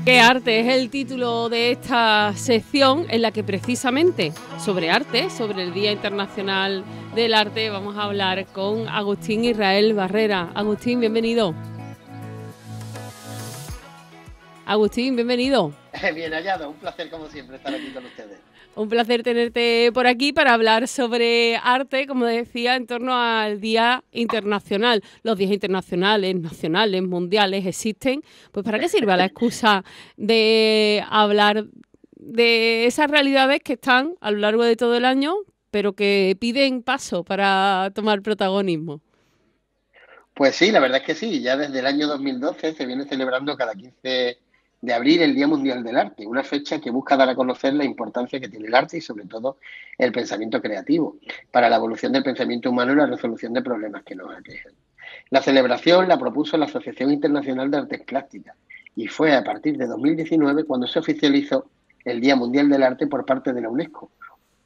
¿Qué arte? Es el título de esta sección en la que precisamente sobre arte, sobre el Día Internacional del Arte, vamos a hablar con Agustín Israel Barrera. Agustín, bienvenido. Agustín, bienvenido. Bien hallado, un placer como siempre estar aquí con ustedes. Un placer tenerte por aquí para hablar sobre arte, como decía, en torno al Día Internacional. Los días internacionales, nacionales, mundiales existen. Pues ¿para qué sirve la excusa de hablar de esas realidades que están a lo largo de todo el año, pero que piden paso para tomar protagonismo? Pues sí, la verdad es que sí, ya desde el año 2012 se viene celebrando cada 15 de abril el Día Mundial del Arte, una fecha que busca dar a conocer la importancia que tiene el arte y sobre todo el pensamiento creativo para la evolución del pensamiento humano y la resolución de problemas que nos aquejan. La celebración la propuso la Asociación Internacional de Artes Plásticas y fue a partir de 2019 cuando se oficializó el Día Mundial del Arte por parte de la UNESCO.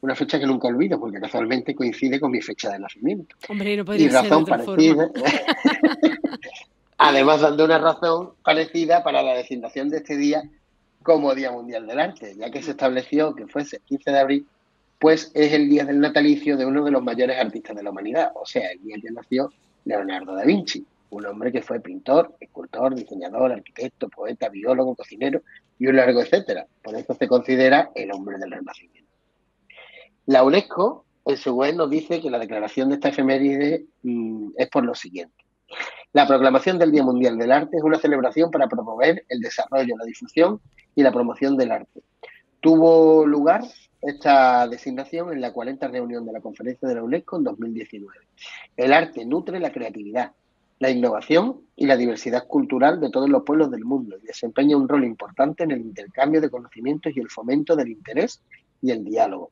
Una fecha que nunca olvido porque casualmente coincide con mi fecha de nacimiento. Hombre, no Y podría ser de razón otra forma. parecida, además dando una razón parecida para la designación de este día como Día Mundial del Arte, ya que se estableció que fuese el 15 de abril, pues es el día del natalicio de uno de los mayores artistas de la humanidad, o sea, el día que nació Leonardo da Vinci, un hombre que fue pintor, escultor, diseñador, arquitecto, poeta, biólogo, cocinero y un largo etcétera. Por eso se considera el hombre del Renacimiento. La UNESCO, en su web, nos dice que la declaración de esta efeméride es por lo siguiente. La proclamación del Día Mundial del Arte es una celebración para promover el desarrollo, la difusión y la promoción del arte. Tuvo lugar esta designación en la 40ª reunión de la Conferencia de la UNESCO en 2019. El arte nutre la creatividad, la innovación y la diversidad cultural de todos los pueblos del mundo y desempeña un rol importante en el intercambio de conocimientos y el fomento del interés y el diálogo.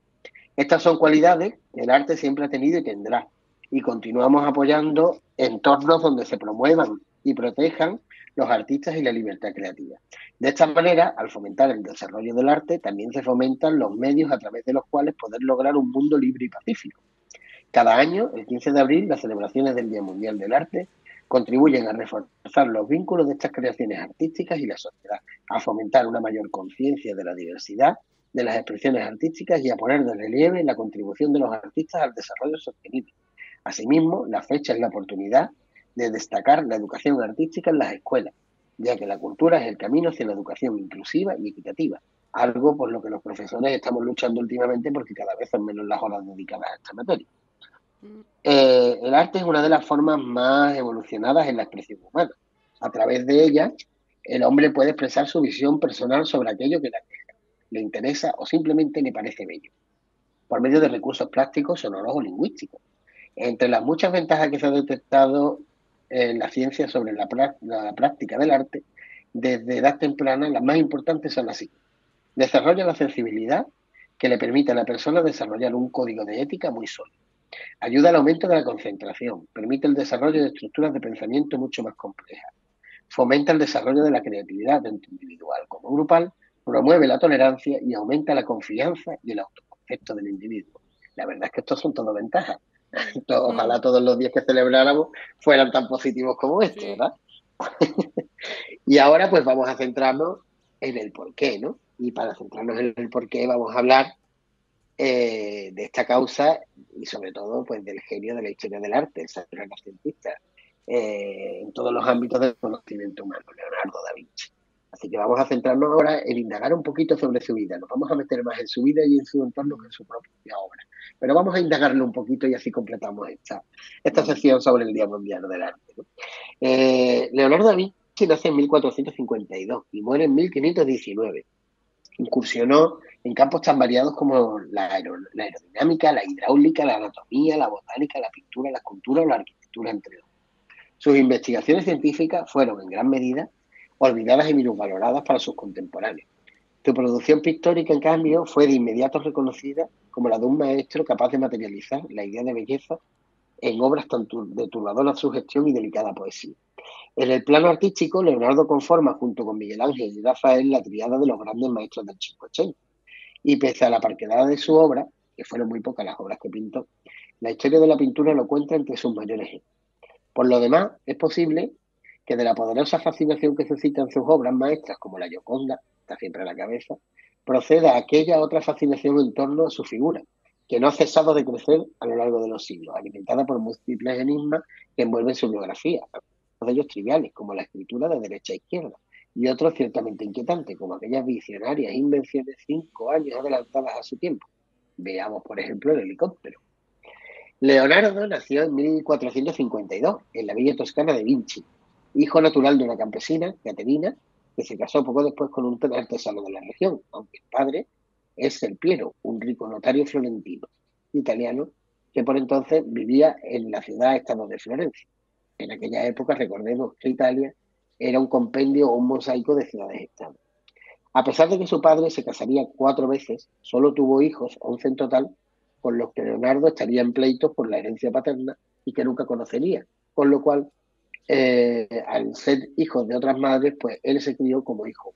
Estas son cualidades que el arte siempre ha tenido y tendrá, y continuamos apoyando entornos donde se promuevan y protejan los artistas y la libertad creativa. De esta manera, al fomentar el desarrollo del arte, también se fomentan los medios a través de los cuales poder lograr un mundo libre y pacífico. Cada año, el 15 de abril, las celebraciones del Día Mundial del Arte contribuyen a reforzar los vínculos de estas creaciones artísticas y la sociedad, a fomentar una mayor conciencia de la diversidad de las expresiones artísticas y a poner de relieve la contribución de los artistas al desarrollo sostenible. Asimismo, la fecha es la oportunidad de destacar la educación artística en las escuelas, ya que la cultura es el camino hacia la educación inclusiva y equitativa, algo por lo que los profesores estamos luchando últimamente porque cada vez son menos las horas dedicadas a esta materia. El arte es una de las formas más evolucionadas en la expresión humana. A través de ella, el hombre puede expresar su visión personal sobre aquello que le interesa o simplemente le parece bello, por medio de recursos plásticos, sonoros o lingüísticos. Entre las muchas ventajas que se han detectado en la ciencia sobre la práctica del arte, desde edad temprana, las más importantes son las siguientes. Desarrolla la sensibilidad que le permite a la persona desarrollar un código de ética muy sólido. Ayuda al aumento de la concentración, permite el desarrollo de estructuras de pensamiento mucho más complejas. Fomenta el desarrollo de la creatividad tanto individual como grupal, promueve la tolerancia y aumenta la confianza y el autoconcepto del individuo. La verdad es que estos son todo ventajas. Ojalá todos los días que celebráramos fueran tan positivos como este, Sí. ¿verdad? Y ahora pues vamos a centrarnos en el porqué, ¿no? Y para centrarnos en el porqué vamos a hablar de esta causa y sobre todo pues del genio de la historia del arte, el renacentista, en todos los ámbitos del conocimiento humano, Leonardo da Vinci. Así que vamos a centrarnos ahora en indagar un poquito sobre su vida. Nos vamos a meter más en su vida y en su entorno que en su propia obra. Pero vamos a indagarlo un poquito y así completamos esta sección sobre el Día Mundial del Arte, ¿no? Leonardo da Vinci nace en 1452 y muere en 1519. Incursionó en campos tan variados como la aerodinámica, la hidráulica, la anatomía, la botánica, la pintura, la escultura o la arquitectura, entre otros. Sus investigaciones científicas fueron en gran medida olvidadas y minusvaloradas para sus contemporáneos. Su producción pictórica, en cambio, fue de inmediato reconocida como la de un maestro capaz de materializar la idea de belleza en obras tan de turbadora sugestión y delicada poesía. En el plano artístico, Leonardo conforma junto con Miguel Ángel y Rafael la triada de los grandes maestros del Cinquecento. Y pese a la parquedad de su obra, que fueron muy pocas las obras que pintó, la historia de la pintura lo cuenta entre sus mayores éxitos. Por lo demás, es posible que de la poderosa fascinación que suscitan sus obras maestras, como la Gioconda, está siempre a la cabeza, proceda aquella otra fascinación en torno a su figura, que no ha cesado de crecer a lo largo de los siglos, alimentada por múltiples enigmas que envuelven su biografía, algunos de ellos triviales, como la escritura de derecha a izquierda, y otros ciertamente inquietantes, como aquellas visionarias invenciones 5 años adelantadas a su tiempo. Veamos, por ejemplo, el helicóptero. Leonardo nació en 1452 en la villa toscana de Vinci, hijo natural de una campesina, Caterina, que se casó poco después con un artesano de la región, aunque el padre es Serpiero, un rico notario florentino, italiano, que por entonces vivía en la ciudad-estado de Florencia. En aquella época, recordemos que Italia era un compendio o un mosaico de ciudades-estado. A pesar de que su padre se casaría 4 veces, solo tuvo hijos, 11 en total, con los que Leonardo estaría en pleitos por la herencia paterna y que nunca conocería, con lo cual, al ser hijo de otras madres, pues él se crió como hijo.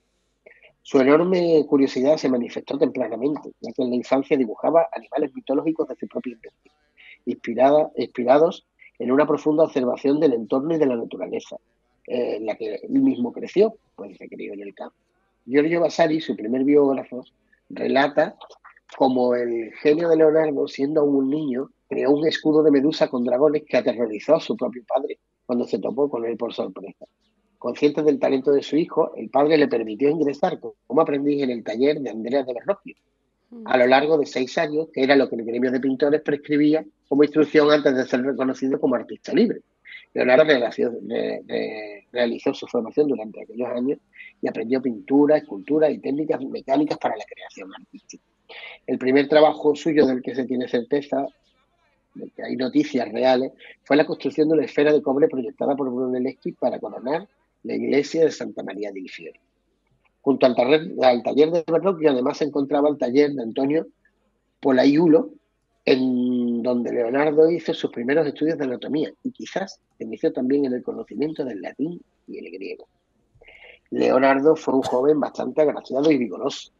Su enorme curiosidad se manifestó tempranamente, ya que en la infancia dibujaba animales mitológicos de su propia invención, inspirados en una profunda observación del entorno y de la naturaleza, en la que él mismo creció, pues se crió en el campo. Giorgio Vasari, su primer biógrafo, relata como el genio de Leonardo, siendo aún un niño, creó un escudo de medusa con dragones que aterrorizó a su propio padre cuando se topó con él por sorpresa. Consciente del talento de su hijo, el padre le permitió ingresar como aprendiz en el taller de Andrea de Verrocchio a lo largo de 6 años, que era lo que el gremio de pintores prescribía como instrucción antes de ser reconocido como artista libre. Leonardo realizó su formación durante aquellos años y aprendió pintura, escultura y técnicas mecánicas para la creación artística. El primer trabajo suyo del que se tiene certeza, del que hay noticias reales, fue la construcción de una esfera de cobre proyectada por Brunelleschi para coronar la iglesia de Santa María dei Fiori. Junto al taller de Verrocchio, además se encontraba el taller de Antonio Polaiulo, en donde Leonardo hizo sus primeros estudios de anatomía y quizás inició también en el conocimiento del latín y el griego. Leonardo fue un joven bastante agraciado y vigoroso.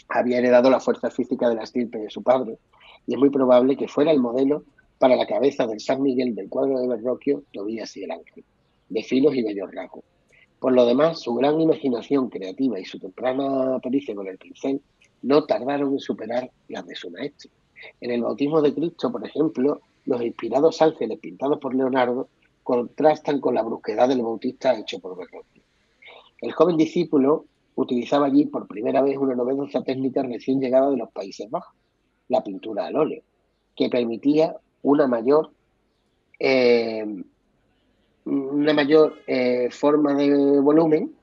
Había heredado la fuerza física de la estirpe de su padre y es muy probable que fuera el modelo para la cabeza del San Miguel del cuadro de Verrocchio, Tobías y el Ángel, de finos y bellos rasgos. Por lo demás, su gran imaginación creativa y su temprana pericia con el pincel no tardaron en superar las de su maestro. En el bautismo de Cristo, por ejemplo, los inspirados ángeles pintados por Leonardo contrastan con la brusquedad del bautista hecho por Verrocchio. El joven discípulo utilizaba allí por primera vez una novedosa técnica recién llegada de los Países Bajos, la pintura al óleo, que permitía una mayor eh, forma de volumen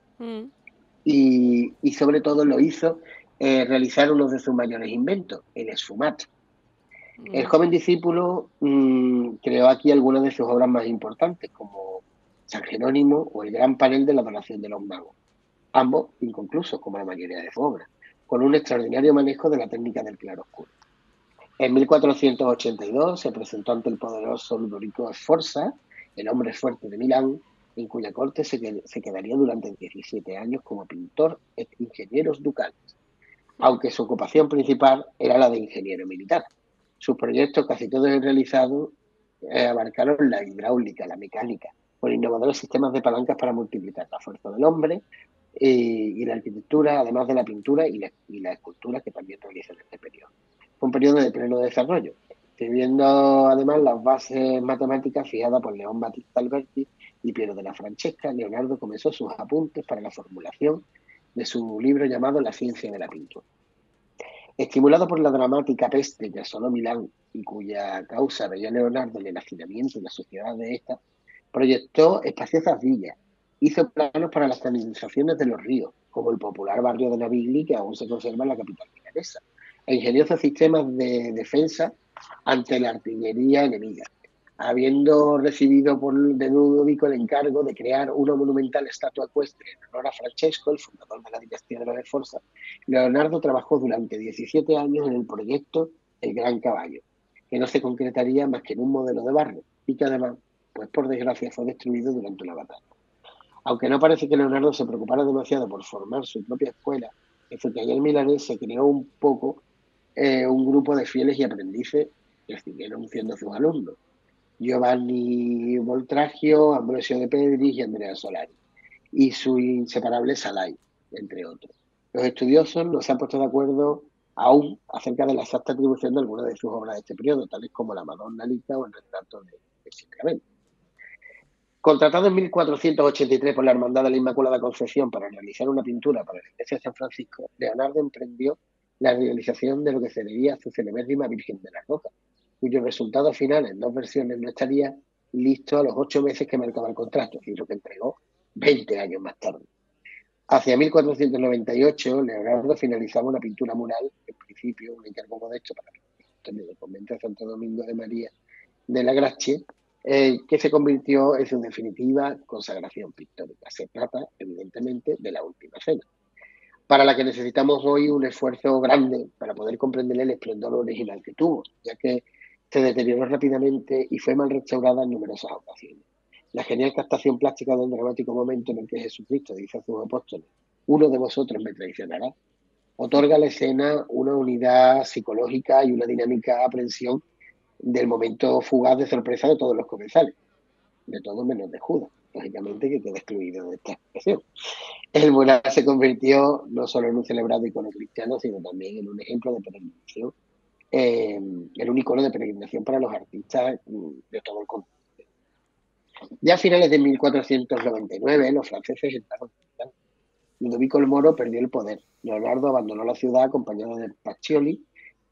y sobre todo lo hizo realizar uno de sus mayores inventos, el esfumato. El joven discípulo creó aquí algunas de sus obras más importantes, como San Jerónimo o el gran panel de la adoración de los magos, ambos inconclusos como la mayoría de sus obras, con un extraordinario manejo de la técnica del claroscuro. En 1482 se presentó ante el poderoso Ludovico Sforza, el hombre fuerte de Milán, en cuya corte se quedaría durante 17 años como pintor e ingenieros ducales, aunque su ocupación principal era la de ingeniero militar. Sus proyectos, casi todos realizados, abarcaron la hidráulica, la mecánica, con innovadores sistemas de palancas para multiplicar la fuerza del hombre y la arquitectura, además de la pintura y la escultura que también realiza en este periodo. Fue un periodo de pleno desarrollo, teniendo además las bases matemáticas fijadas por León Battista Alberti y Piero de la Francesca. Leonardo comenzó sus apuntes para la formulación de su libro llamado La ciencia de la pintura. Estimulado por la dramática peste que asoló Milán y cuya causa veía Leonardo en el hacinamiento y la sociedad de esta, proyectó espaciosas villas, hizo planos para las canalizaciones de los ríos, como el popular barrio de Navigli, que aún se conserva en la capital milanesa, e ingeniosos sistemas de defensa ante la artillería enemiga. Habiendo recibido de Ludovico el encargo de crear una monumental estatua ecuestre en honor a Francesco, el fundador de la dinastía de los Sforza, Leonardo trabajó durante 17 años en el proyecto El Gran Caballo, que no se concretaría más que en un modelo de barro y que además, pues por desgracia, fue destruido durante una batalla. Aunque no parece que Leonardo se preocupara demasiado por formar su propia escuela, en su taller milanés se creó un poco un grupo de fieles y aprendices que siguieron siendo sus alumnos. Giovanni Voltraggio, Ambrosio de Pedris y Andrea Solari, y su inseparable Salai, entre otros. Los estudiosos no se han puesto de acuerdo aún acerca de la exacta atribución de algunas de sus obras de este periodo, tales como la Madonna Lita o el retrato de Sacramento. Contratado en 1483 por la Hermandad de la Inmaculada Concepción para realizar una pintura para la iglesia de San Francisco, Leonardo emprendió la realización de lo que sería su celebérrima Virgen de las Rocas, cuyo resultado final en 2 versiones no estaría listo a los 8 meses que marcaba el contrato, y lo que entregó 20 años más tarde. Hacia 1498, Leonardo finalizaba una pintura mural, en principio un encargo modesto para el convento de Santo Domingo de María de la Gracia, que se convirtió en su definitiva consagración pictórica. Se trata, evidentemente, de la Última Cena, para la que necesitamos hoy un esfuerzo grande para poder comprender el esplendor original que tuvo, ya que se deterioró rápidamente y fue mal restaurada en numerosas ocasiones. La genial captación plástica del dramático momento en el que Jesucristo dice a sus apóstoles: uno de vosotros me traicionará, otorga a la escena una unidad psicológica y una dinámica aprensión del momento fugaz de sorpresa de todos los comensales, de todos menos de Judas, lógicamente, que queda excluido de esta expresión. El mural se convirtió no solo en un celebrado icono cristiano, sino también en un ejemplo de peregrinación, en un icono de peregrinación para los artistas de todo el continente. Ya a finales de 1499, los franceses entraron en Milán. Ludovico el Moro perdió el poder. Leonardo abandonó la ciudad acompañado de Pacioli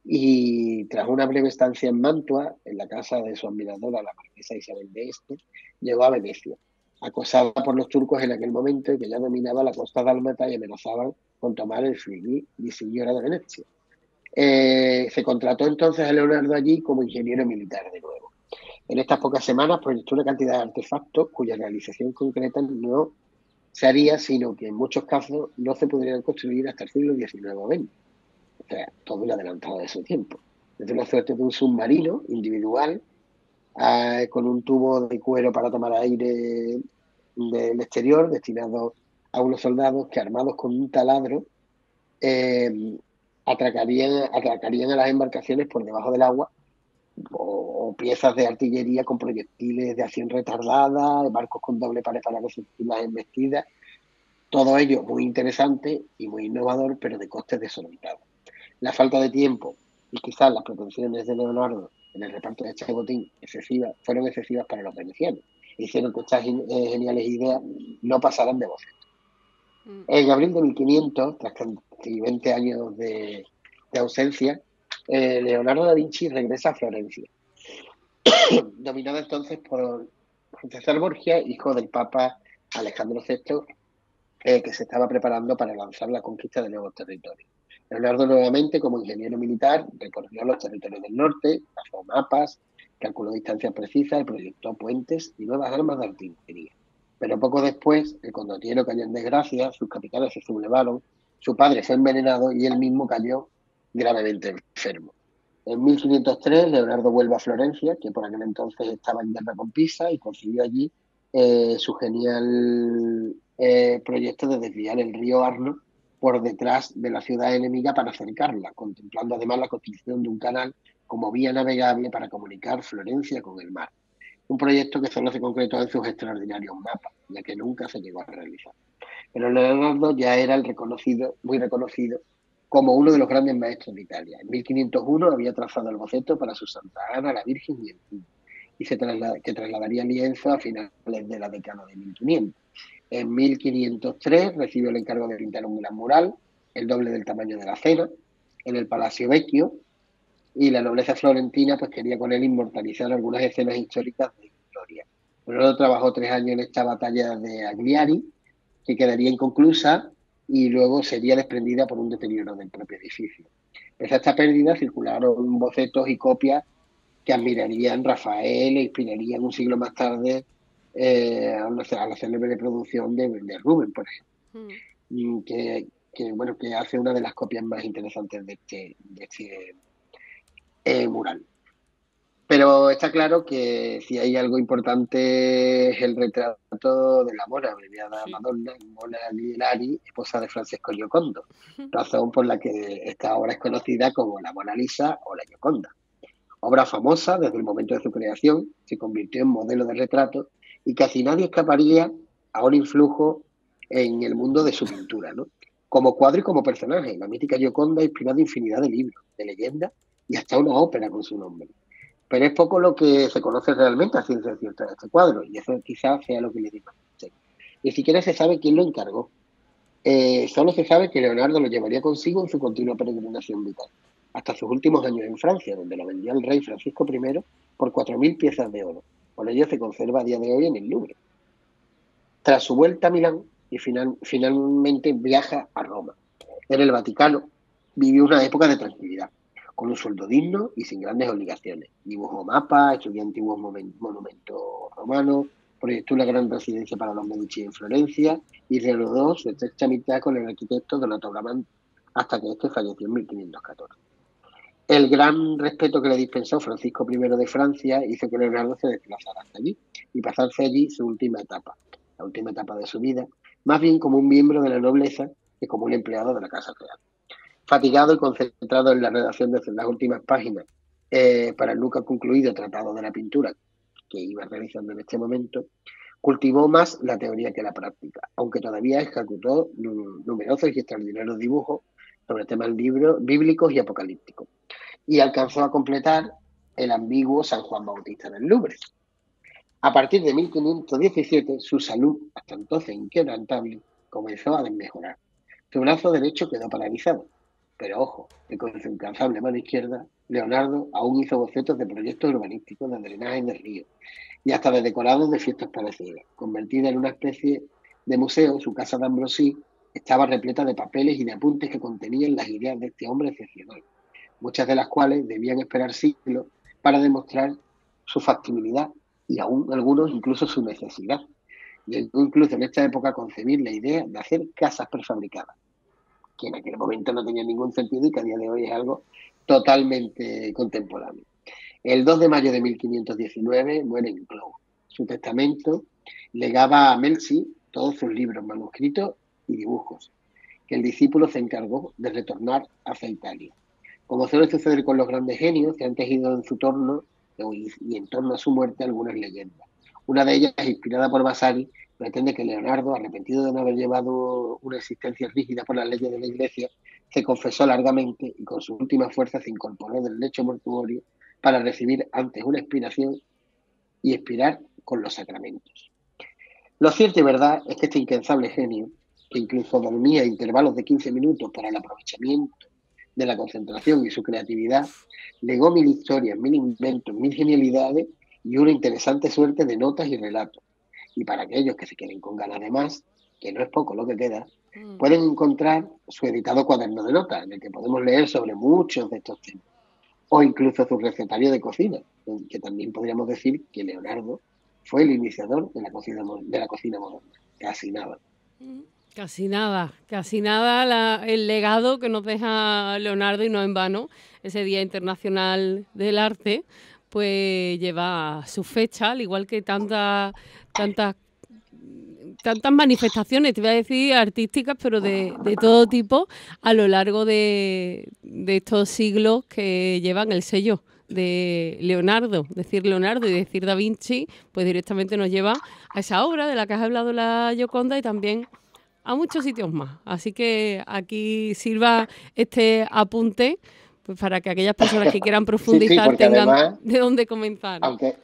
y, tras una breve estancia en Mantua, en la casa de su admiradora, la marquesa Isabel de Este, llegó a Venecia, acosada por los turcos en aquel momento, y que ya dominaba la costa dálmata y amenazaban con tomar el Friuli di Signora de Venecia. Se contrató entonces a Leonardo allí como ingeniero militar de nuevo. En estas pocas semanas proyectó una cantidad de artefactos cuya realización concreta no se haría, sino que en muchos casos no se podrían construir hasta el siglo XIX o XX. O sea, todo un adelantado de su tiempo. Desde una suerte de un submarino individual, con un tubo de cuero para tomar aire del exterior, destinado a unos soldados que, armados con un taladro, atracarían a las embarcaciones por debajo del agua, o piezas de artillería con proyectiles de acción retardada, barcos con doble pared para resistir las embestidas. Todo ello muy interesante y muy innovador, pero de costes desorbitados. La falta de tiempo y quizás las pretensiones de Leonardo en el reparto de este botín fueron excesivas para los venecianos. Hicieron que estas geniales ideas no pasaran de voces. En abril de 1500, tras casi 20 años de ausencia, Leonardo da Vinci regresa a Florencia, dominada entonces por César Borgia, hijo del Papa Alejandro VI, que se estaba preparando para lanzar la conquista de nuevos territorios. Leonardo, nuevamente como ingeniero militar, recorrió los territorios del norte, trazó mapas, calculó distancias precisas y proyectó puentes y nuevas armas de artillería. Pero poco después, el condottiero cayó en desgracia, sus capitanes se sublevaron, su padre fue envenenado y él mismo cayó gravemente enfermo. En 1503, Leonardo vuelve a Florencia, que por aquel entonces estaba en guerra con Pisa, y consiguió allí su genial proyecto de desviar el río Arno por detrás de la ciudad enemiga para acercarla, contemplando además la construcción de un canal como vía navegable para comunicar Florencia con el mar. Un proyecto que solo se concretó en sus extraordinarios mapas, ya que nunca se llegó a realizar. Pero Leonardo ya era muy reconocido como uno de los grandes maestros de Italia. En 1501 había trazado el boceto para su Santa Ana, la Virgen y el Niño, y que trasladaría lienzo a finales de la década de 1500. En 1503 recibió el encargo de pintar un gran mural, el doble del tamaño de la cena, en el Palacio Vecchio, y la nobleza florentina pues quería con él inmortalizar algunas escenas históricas de gloria. Leonardo trabajó 3 años en esta batalla de Agliari, que quedaría inconclusa y luego sería desprendida por un deterioro del propio edificio. Pese a esta pérdida, circularon bocetos y copias que admirarían Rafael e inspirarían un siglo más tarde a la célebre producción de Rubens, por ejemplo, que hace una de las copias más interesantes de este mural. Pero está claro que si hay algo importante es el retrato de la mona, abreviada Madonna, Mona Lilari, esposa de Francesco Giocondo, razón por la que esta obra es conocida como la Mona Lisa o la Gioconda. Obra famosa desde el momento de su creación, se convirtió en modelo de retrato y casi nadie escaparía a un influjo en el mundo de su pintura, ¿no? Como cuadro y como personaje, la mítica Gioconda ha inspirado infinidad de libros, de leyendas y hasta una ópera con su nombre. Pero es poco lo que se conoce realmente a ciencia cierta de este cuadro, y eso quizás sea lo que le digo. Ni siquiera se sabe quién lo encargó. Solo se sabe que Leonardo lo llevaría consigo en su continua peregrinación vital, hasta sus últimos años en Francia, donde lo vendió el rey Francisco I por 4.000 piezas de oro. Por ello se conserva a día de hoy en el Louvre. Tras su vuelta a Milán, y finalmente viaja a Roma. En el Vaticano vivió una época de tranquilidad, con un sueldo digno y sin grandes obligaciones. Dibujó mapas, estudió antiguos monumentos romanos, proyectó una gran residencia para los Medici en Florencia y reanudó su estrecha amistad con el arquitecto Donato Bramante hasta que este falleció en 1514. El gran respeto que le dispensó Francisco I de Francia hizo que Leonardo se desplazara hasta allí y pasarse allí su última etapa, la última etapa de su vida, más bien como un miembro de la nobleza que como un empleado de la Casa Real. Fatigado y concentrado en la redacción de las últimas páginas para el nunca concluido Tratado de la Pintura que iba realizando en este momento, cultivó más la teoría que la práctica, aunque todavía ejecutó numerosos y extraordinarios dibujos sobre temas bíblicos y apocalípticos, y alcanzó a completar el ambiguo San Juan Bautista del Louvre. A partir de 1517, su salud, hasta entonces inquebrantable, comenzó a desmejorar. Su brazo derecho quedó paralizado, pero ojo, que con su incansable mano izquierda, Leonardo aún hizo bocetos de proyectos urbanísticos de drenaje de ríos y hasta de decorados de fiestas parecidas. Convertida en una especie de museo, su casa de Ambrosí estaba repleta de papeles y de apuntes que contenían las ideas de este hombre excepcional, muchas de las cuales debían esperar siglos para demostrar su factibilidad y aún algunos incluso su necesidad. Llegó incluso en esta época a concebir la idea de hacer casas prefabricadas, que en aquel momento no tenía ningún sentido y que a día de hoy es algo totalmente contemporáneo. El 2 de mayo de 1519 muere en Clough. Su testamento legaba a Melzi todos sus libros, manuscritos y dibujos, que el discípulo se encargó de retornar hacia Italia. Como suele suceder con los grandes genios, se han tejido en su torno y en torno a su muerte algunas leyendas. Una de ellas, inspirada por Vasari, pretende que Leonardo, arrepentido de no haber llevado una existencia rígida por las leyes de la Iglesia, se confesó largamente y con sus últimas fuerzas se incorporó del lecho mortuorio para recibir antes una expiración y expirar con los sacramentos. Lo cierto y verdad es que este incansable genio, que incluso dormía a intervalos de 15 minutos para el aprovechamiento de la concentración y su creatividad, legó 1.000 historias, 1.000 inventos, 1.000 genialidades y una interesante suerte de notas y relatos. Y para aquellos que se queden con ganas de más, que no es poco lo que queda, pueden encontrar su editado cuaderno de notas, en el que podemos leer sobre muchos de estos temas. O incluso su recetario de cocina, que también podríamos decir que Leonardo fue el iniciador de la cocina moderna. Casi nada. Casi nada el legado que nos deja Leonardo, y no en vano, ese Día Internacional del Arte, pues lleva su fecha, al igual que tantas manifestaciones, te voy a decir artísticas, pero de todo tipo, a lo largo de estos siglos que llevan el sello de Leonardo. Decir Leonardo y decir Da Vinci, pues directamente nos lleva a esa obra de la que has hablado, la Gioconda, y también a muchos sitios más. Así que aquí sirva este apunte, pues para que aquellas personas que quieran profundizar tengan además, de dónde comenzar. Aunque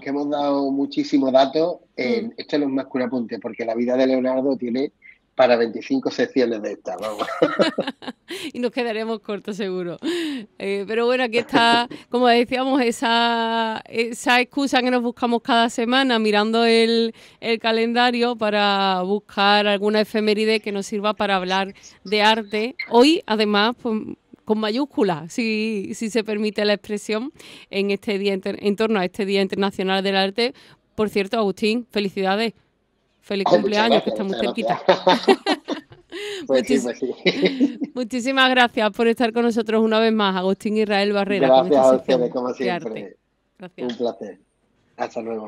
hemos dado muchísimos datos, esto no es más que un apunte, porque la vida de Leonardo tiene para 25 secciones de estas, vamos. Y nos quedaremos cortos, seguro. Pero bueno, aquí está, como decíamos, esa excusa que nos buscamos cada semana mirando el calendario para buscar alguna efeméride que nos sirva para hablar de arte. Hoy, además, pues, con mayúsculas, si se permite la expresión, en este día en torno a este Día Internacional del Arte. Por cierto, Agustín, felicidades. Feliz cumpleaños, gracias, que está muy cerquita. Pues sí. Muchísimas gracias por estar con nosotros una vez más, Agustín Israel Barrera. Gracias a ustedes, como siempre. Gracias. Un placer. Hasta luego.